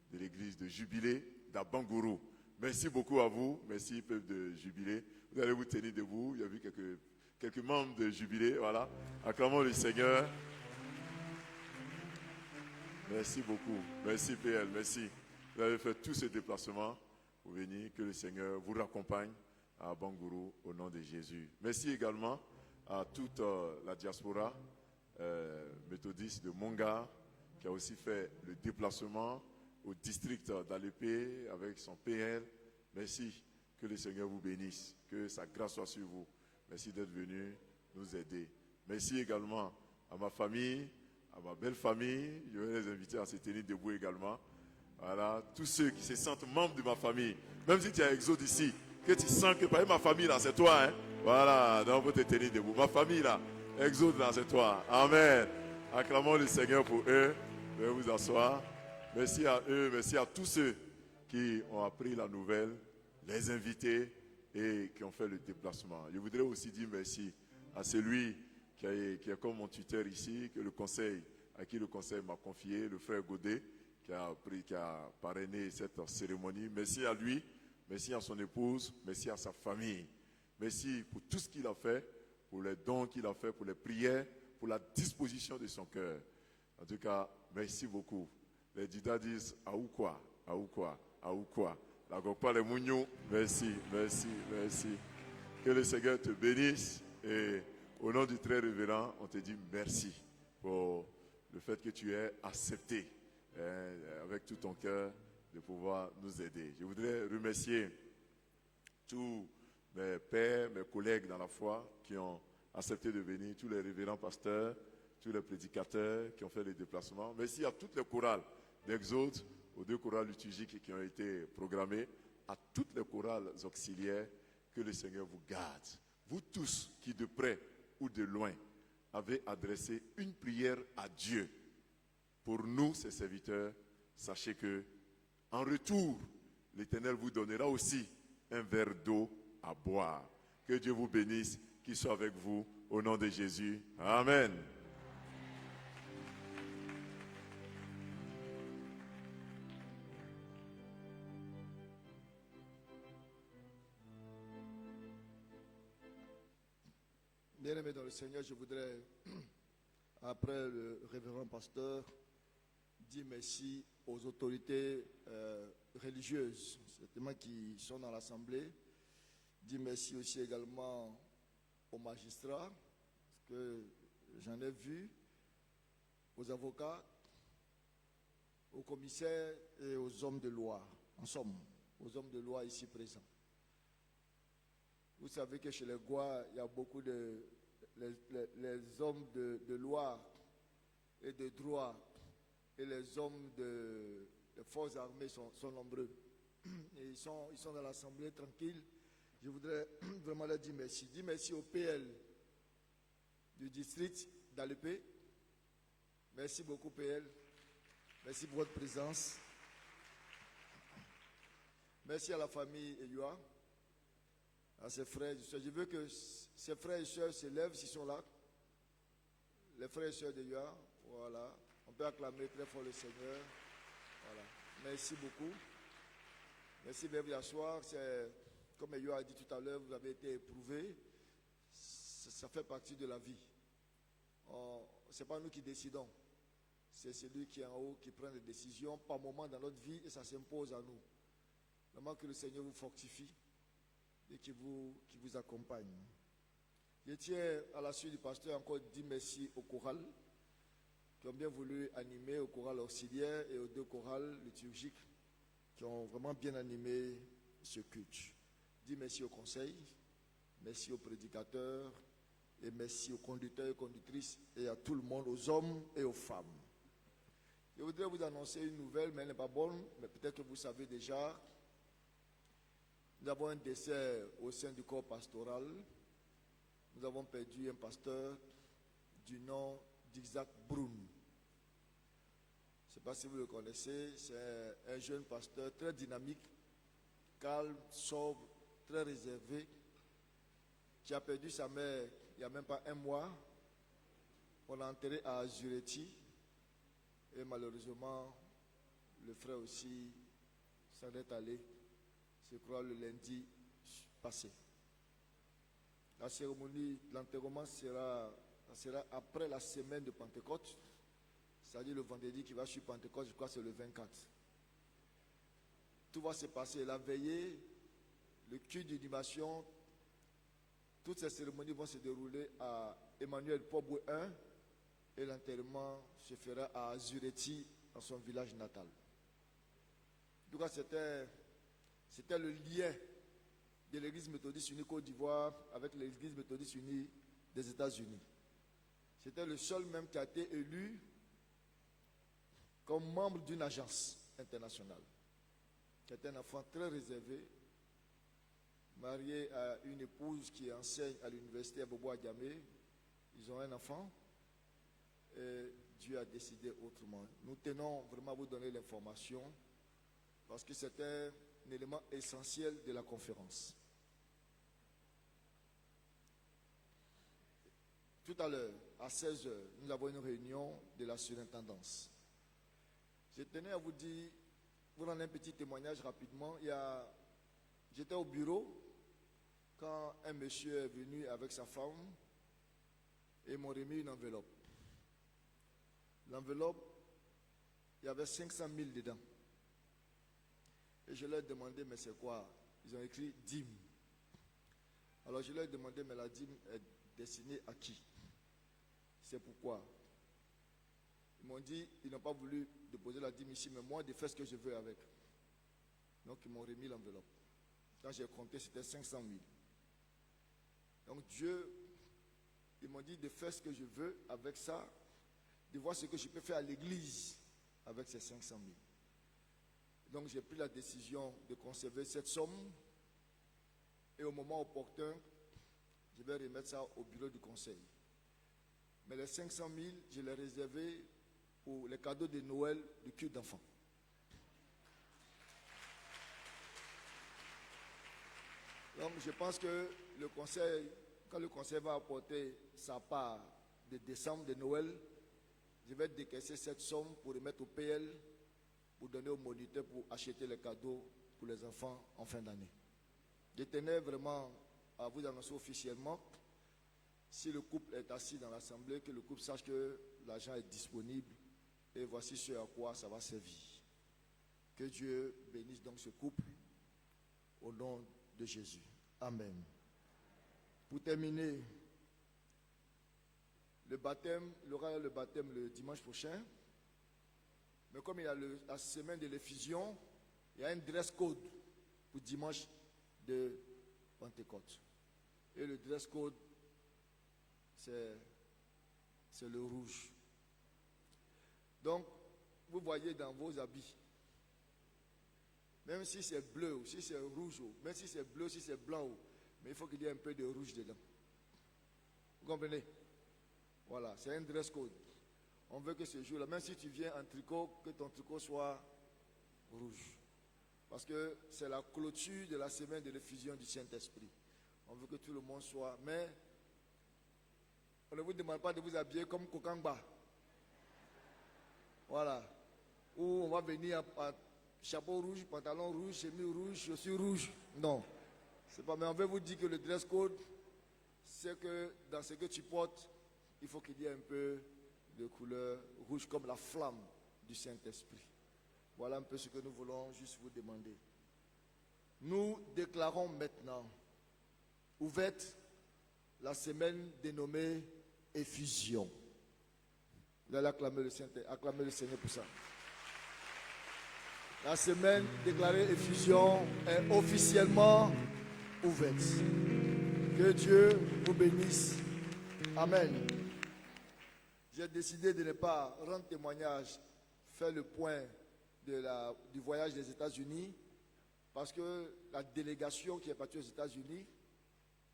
S10: de l'église de Jubilé d'Abangourou. Merci beaucoup à vous. Merci, peuple de Jubilé. Vous allez vous tenir debout. Il y a vu quelques membres de Jubilé. Voilà. Acclamons le Seigneur. Merci beaucoup. Merci, PL. Merci. Vous avez fait tout ce déplacement pour venir. Que le Seigneur vous raccompagne à Bangourou au nom de Jésus. Merci également à toute la diaspora méthodiste de Monga qui a aussi fait le déplacement au district d'Alépé avec son PL. Merci, que le Seigneur vous bénisse, que sa grâce soit sur vous. Merci d'être venu nous aider. Merci également à ma famille, à ma belle famille. Je vais les inviter à se tenir debout également. Voilà, tous ceux qui se sentent membres de ma famille, même si tu as Exode ici, que tu sens que ma famille là, c'est toi. Hein? Voilà, donc vous te tenir debout. Ma famille là, Exode là, c'est toi. Amen. Acclamons le Seigneur pour eux. Veuillez vous asseoir. Merci à eux, merci à tous ceux qui ont appris la nouvelle, les invités et qui ont fait le déplacement. Je voudrais aussi dire merci à celui qui est comme mon tuteur ici, à qui le conseil m'a confié, le frère Godet, qui a parrainé cette cérémonie. Merci à lui, merci à son épouse, merci à sa famille. Merci pour tout ce qu'il a fait, pour les dons qu'il a fait, pour les prières, pour la disposition de son cœur. En tout cas, merci beaucoup. Les Dida disent Aoukwa, Aoukwa, Aoukwa. La Gokwa, les Mouniou, merci, merci, merci. Que le Seigneur te bénisse. Et au nom du très révérend, on te dit merci pour le fait que tu aies accepté avec tout ton cœur de pouvoir nous aider. Je voudrais remercier tous mes pères, mes collègues dans la foi qui ont accepté de venir, tous les révérends pasteurs, tous les prédicateurs qui ont fait les déplacements. Merci à toutes les chorales d'Exode, aux 2 chorales liturgiques qui ont été programmées, à toutes les chorales auxiliaires, que le Seigneur vous garde. Vous tous qui de près ou de loin avez adressé une prière à Dieu pour nous, ses serviteurs, sachez que en retour, l'Éternel vous donnera aussi un verre d'eau à boire. Que Dieu vous bénisse, qu'il soit avec vous au nom de Jésus. Amen.
S2: Bien-aimés dans le Seigneur, je voudrais, après le révérend pasteur, dire merci aux autorités religieuses, certainement qui sont dans l'Assemblée. Dire merci aussi également aux magistrats, parce que j'en ai vu, aux avocats, aux commissaires et aux hommes de loi, en somme, aux hommes de loi ici présents. Vous savez que chez les Gois, il y a beaucoup de... Les hommes de loi et de droit et les hommes de forces armées sont nombreux. Et ils sont dans l'Assemblée tranquille. Je voudrais vraiment leur dire merci. Dis merci au PL du district d'Alépé. Merci beaucoup PL. Merci pour votre présence. Merci à la famille Eyua, à ses frères et sœurs. Je veux que ses frères et sœurs se lèvent s'ils sont là. Les frères et sœurs d'Eyua, voilà. On peut acclamer très fort le Seigneur. Voilà. Merci beaucoup. Merci de vous asseoir. Comme Eyua a dit tout à l'heure, vous avez été éprouvés. Ça fait partie de la vie. Ce n'est pas nous qui décidons. C'est celui qui est en haut qui prend les décisions par moment dans notre vie et ça s'impose à nous. Vraiment que le Seigneur vous fortifie et qui vous accompagne. Je tiens à la suite du pasteur encore dire merci au choral qui ont bien voulu animer, au choral auxiliaire et aux 2 chorales liturgiques qui ont vraiment bien animé ce culte. Dis merci au conseil, merci aux prédicateurs et merci aux conducteurs et conductrices et à tout le monde, aux hommes et aux femmes. Je voudrais vous annoncer une nouvelle, mais elle n'est pas bonne, mais peut-être que vous savez déjà. Nous avons un décès au sein du corps pastoral. Nous avons perdu un pasteur du nom d'Isaac Brun. Je ne sais pas si vous le connaissez, c'est un jeune pasteur très dynamique, calme, sobre, très réservé, qui a perdu sa mère il n'y a même pas un mois. On l'a enterré à Azureti et malheureusement, le frère aussi s'en est allé, je crois, le lundi passé. La cérémonie de l'enterrement sera après la semaine de Pentecôte, c'est-à-dire le vendredi qui va suivre Pentecôte, je crois que c'est le 24. Tout va se passer la veillée, le culte d'inhumation. Toutes ces cérémonies vont se dérouler à Emmanuel Poboué 1 et l'enterrement se fera à Azureti, dans son village natal. En tout cas, c'était le lien de l'Église méthodiste unie Côte d'Ivoire avec l'Église méthodiste unie des États-Unis. C'était le seul même qui a été élu comme membre d'une agence internationale. C'était un enfant très réservé, marié à une épouse qui enseigne à l'université à Bobo-Adjamé. Ils ont un enfant et Dieu a décidé autrement. Nous tenons vraiment à vous donner l'information parce que c'était un élément essentiel de la conférence. Tout à l'heure, à 16h, nous avons une réunion de la surintendance. Je tenais à vous dire, vous rendre un petit témoignage rapidement. J'étais au bureau quand un monsieur est venu avec sa femme et m'ont remis une enveloppe. L'enveloppe, il y avait 500 000 dedans. Et je leur ai demandé, mais c'est quoi? Ils ont écrit dîme. Alors je leur ai demandé, mais la dîme est destinée à qui? C'est pourquoi? Ils m'ont dit, ils n'ont pas voulu déposer la dîme ici, mais moi, de faire ce que je veux avec. Donc, ils m'ont remis l'enveloppe. Quand j'ai compté, c'était 500 000. Donc, Dieu, ils m'ont dit de faire ce que je veux avec ça, de voir ce que je peux faire à l'église avec ces 500 000. Donc, j'ai pris la décision de conserver cette somme et au moment opportun, je vais remettre ça au bureau du conseil. Mais les 500 000, je les réservais pour les cadeaux de Noël du culte d'enfants. Donc je pense que le conseil, quand le conseil va apporter sa part de décembre, de Noël, je vais décaisser cette somme pour remettre au PL, pour donner au moniteur pour acheter les cadeaux pour les enfants en fin d'année. Je tenais vraiment à vous annoncer officiellement, si le couple est assis dans l'assemblée, que le couple sache que l'argent est disponible et voici ce à quoi ça va servir. Que Dieu bénisse donc ce couple au nom de Jésus. Amen. Pour terminer, le baptême, il y aura le baptême le dimanche prochain. Mais comme il y a la semaine de l'effusion, il y a un dress code pour dimanche de Pentecôte. Et le dress code, c'est le rouge. Donc, vous voyez dans vos habits, même si c'est bleu ou si c'est rouge, même si c'est bleu, si c'est blanc, mais il faut qu'il y ait un peu de rouge dedans. Vous comprenez? Voilà, c'est un dress code. On veut que ce jour-là, même si tu viens en tricot, que ton tricot soit rouge. Parce que c'est la clôture de la semaine de l'effusion du Saint-Esprit. On veut que tout le monde soit, mais on ne vous demande pas de vous habiller comme Kokangba. Voilà. Ou on va venir à chapeau rouge, pantalon rouge, chemise rouge, chaussures rouges. Non. C'est pas, mais on veut vous dire que le dress code, c'est que dans ce que tu portes, il faut qu'il y ait un peu de couleur rouge comme la flamme du Saint-Esprit. Voilà un peu ce que nous voulons juste vous demander. Nous déclarons maintenant ouverte la semaine dénommée Effusion. Vous allez acclamer le Seigneur pour ça. La semaine déclarée Effusion est officiellement ouverte. Que Dieu vous bénisse. Amen. J'ai décidé de ne pas rendre témoignage, faire le point du voyage des États-Unis, parce que la délégation qui est partie aux États-Unis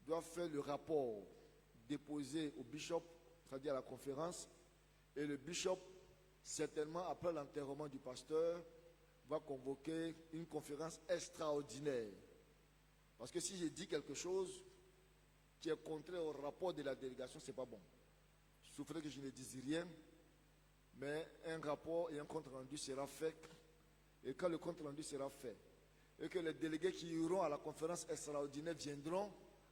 S2: doit faire le rapport déposé au bishop, c'est-à-dire à la conférence, et le bishop, certainement après l'enterrement du pasteur, va convoquer une conférence extraordinaire. Parce que si je dis quelque chose qui est contraire au rapport de la délégation, ce n'est pas bon. Je souffrais que je ne dise rien, mais un rapport et un compte rendu sera fait. Et quand le compte rendu sera fait, et que les délégués qui iront à la conférence extraordinaire viendront,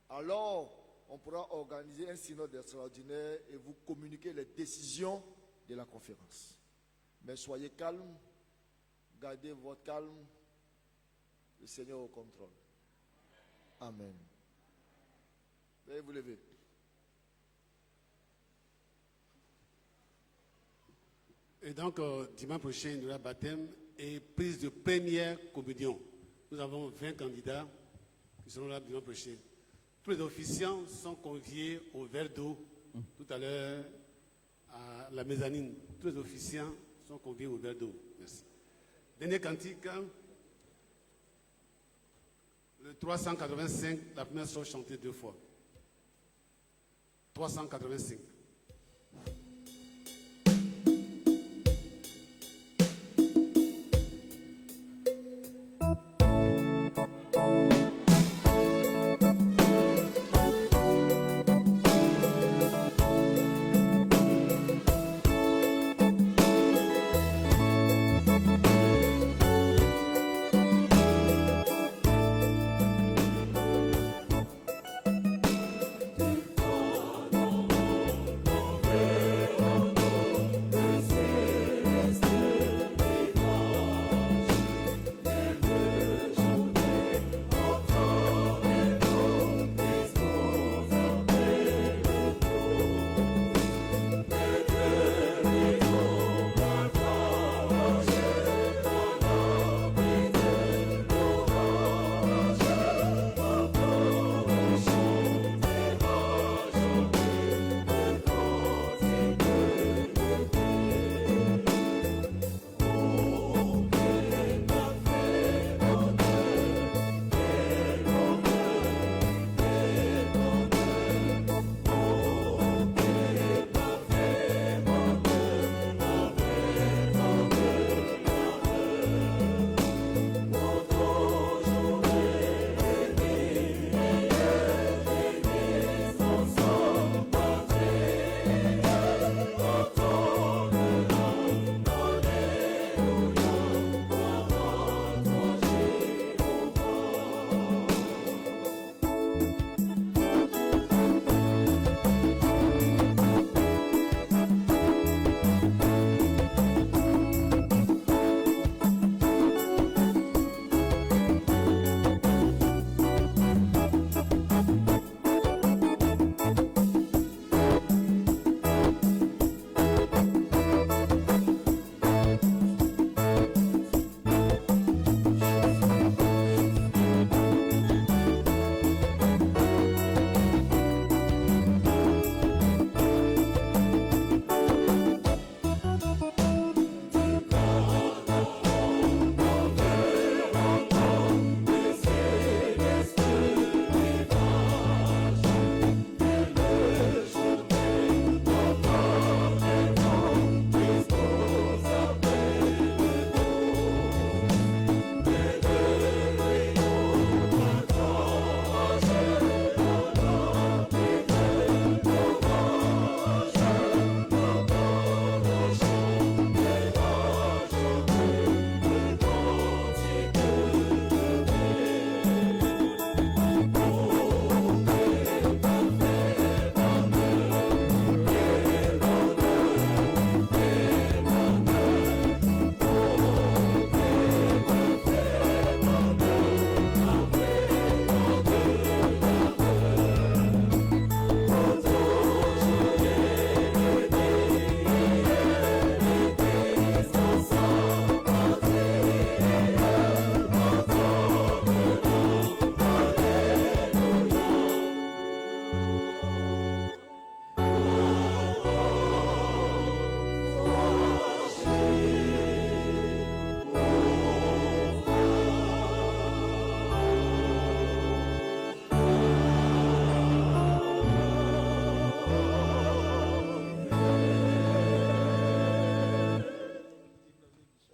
S2: alors on pourra organiser un synode extraordinaire et vous communiquer les décisions de la conférence. Mais soyez calmes, gardez votre calme, le Seigneur au contrôle. Amen. Veuillez vous lever.
S3: Et donc, dimanche prochain, il y aura baptême et prise de première communion. Nous avons 20 candidats qui seront là dimanche prochain. Tous les officiants sont conviés au verre d'eau tout à l'heure à la mezzanine. Tous les officiants sont conviés au verre d'eau. Merci. Dernier cantique, le 385, la première chose chantée 2 fois. 385.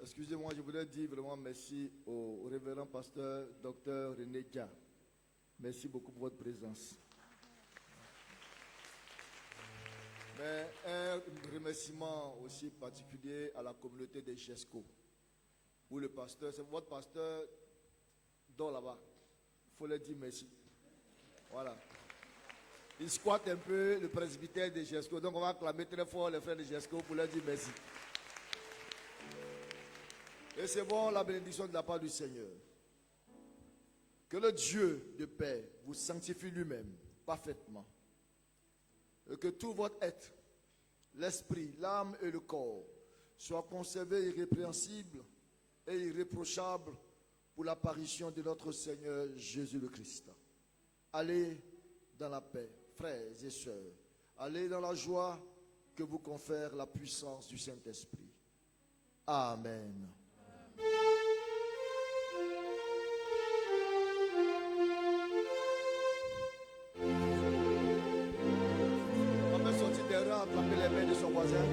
S2: Excusez-moi, je voudrais dire vraiment merci au révérend pasteur Dr René Dia. Merci beaucoup pour votre présence. Mais un remerciement aussi particulier à la communauté des GESCO, où le pasteur, c'est votre pasteur, dort là-bas. Il faut leur dire merci. Voilà. Ils squattent un peu le presbytère de GESCO. Donc on va acclamer très fort les frères de GESCO pour leur dire merci. Et c'est bon, la bénédiction de la part du Seigneur. Que le Dieu de paix vous sanctifie lui-même parfaitement. Et que tout votre être, l'esprit, l'âme et le corps soient conservés irrépréhensibles et irréprochables pour l'apparition de notre Seigneur Jésus le Christ. Allez dans la paix, frères et sœurs. Allez dans la joie que vous confère la puissance du Saint-Esprit. Amen. On peut sortir derrière, attraper les mains de son voisin.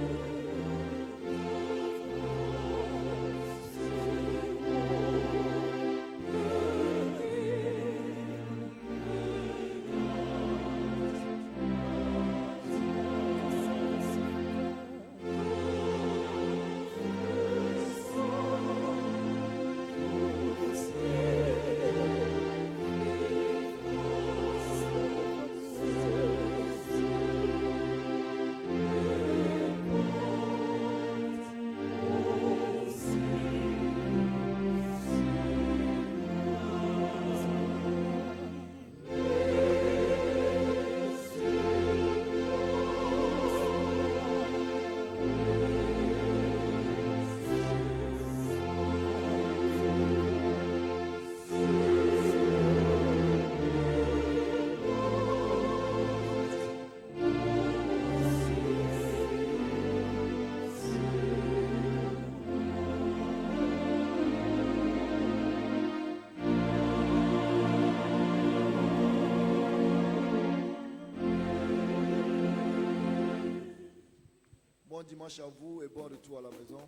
S2: Bon dimanche à vous et bon retour à la maison.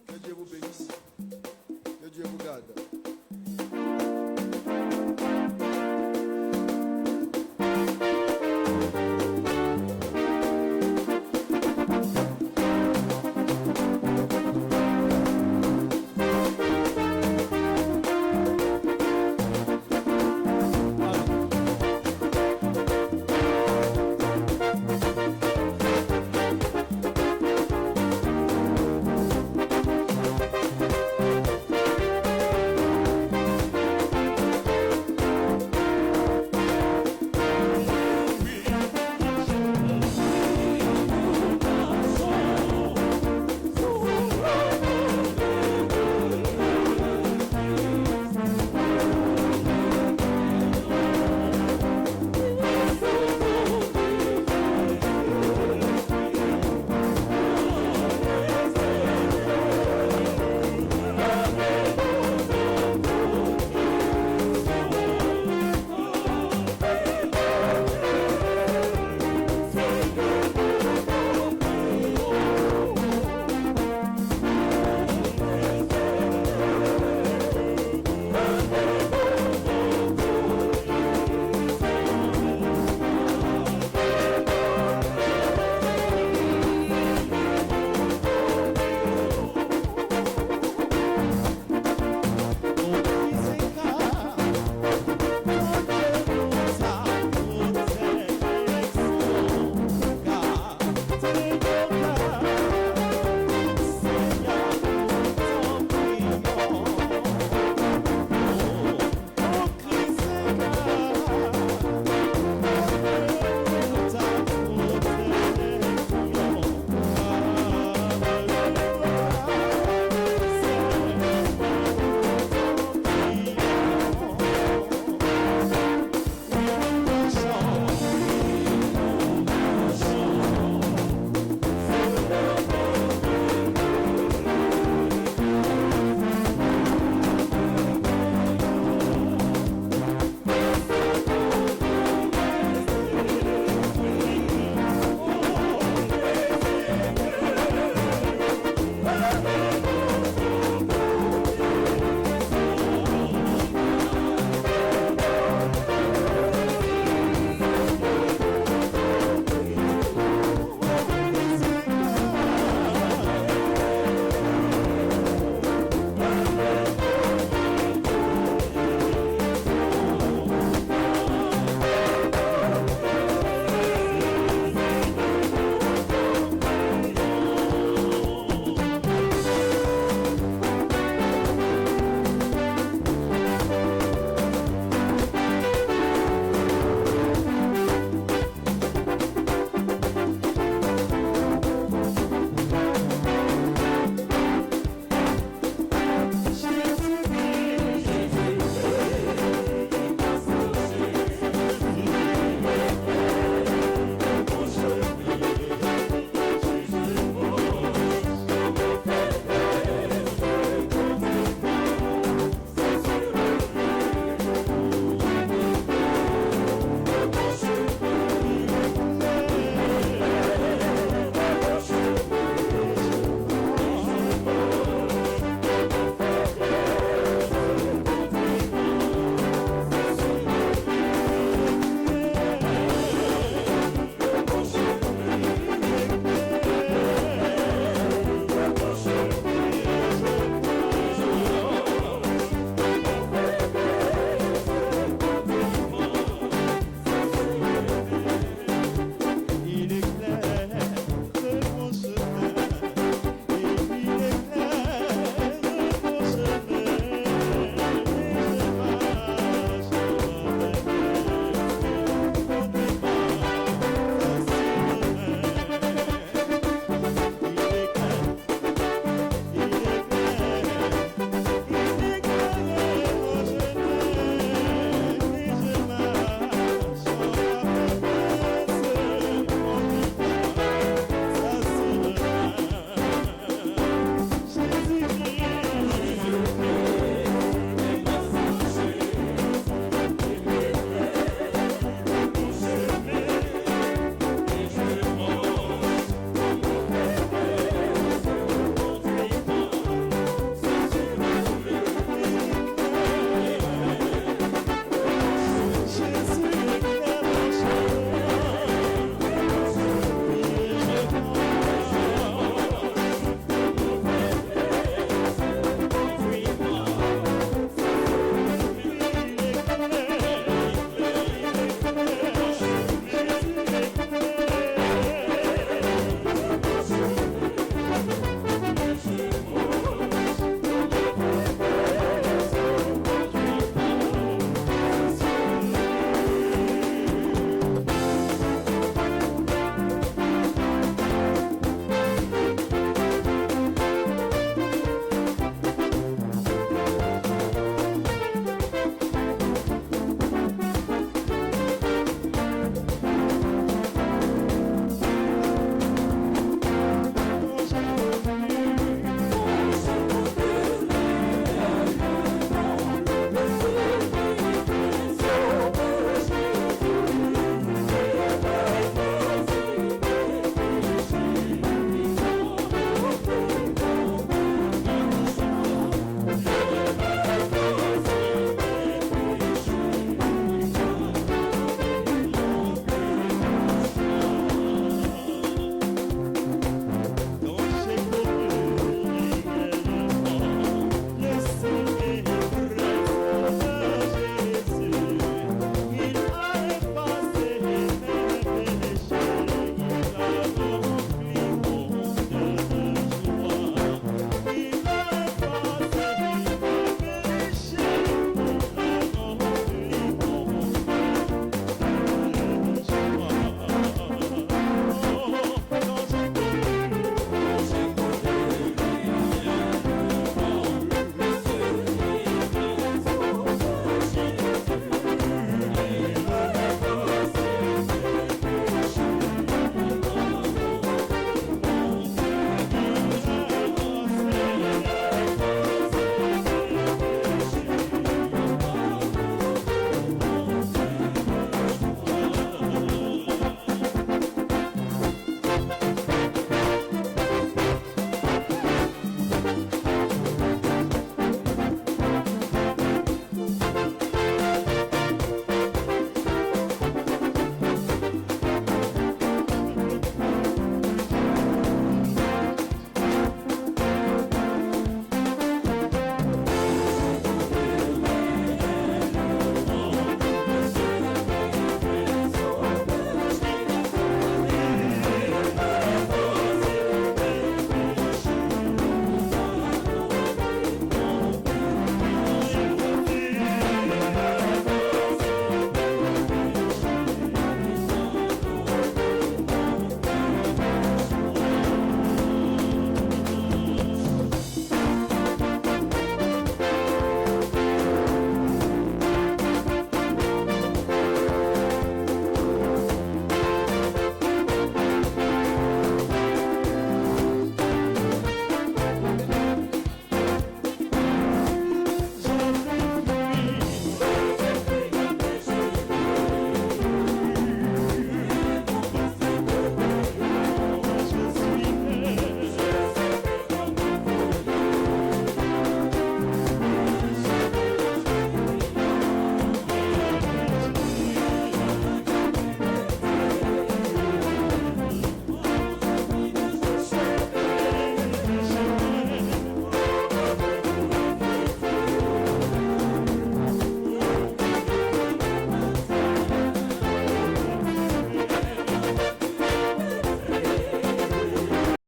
S2: Que Dieu vous bénisse. Que Dieu vous garde.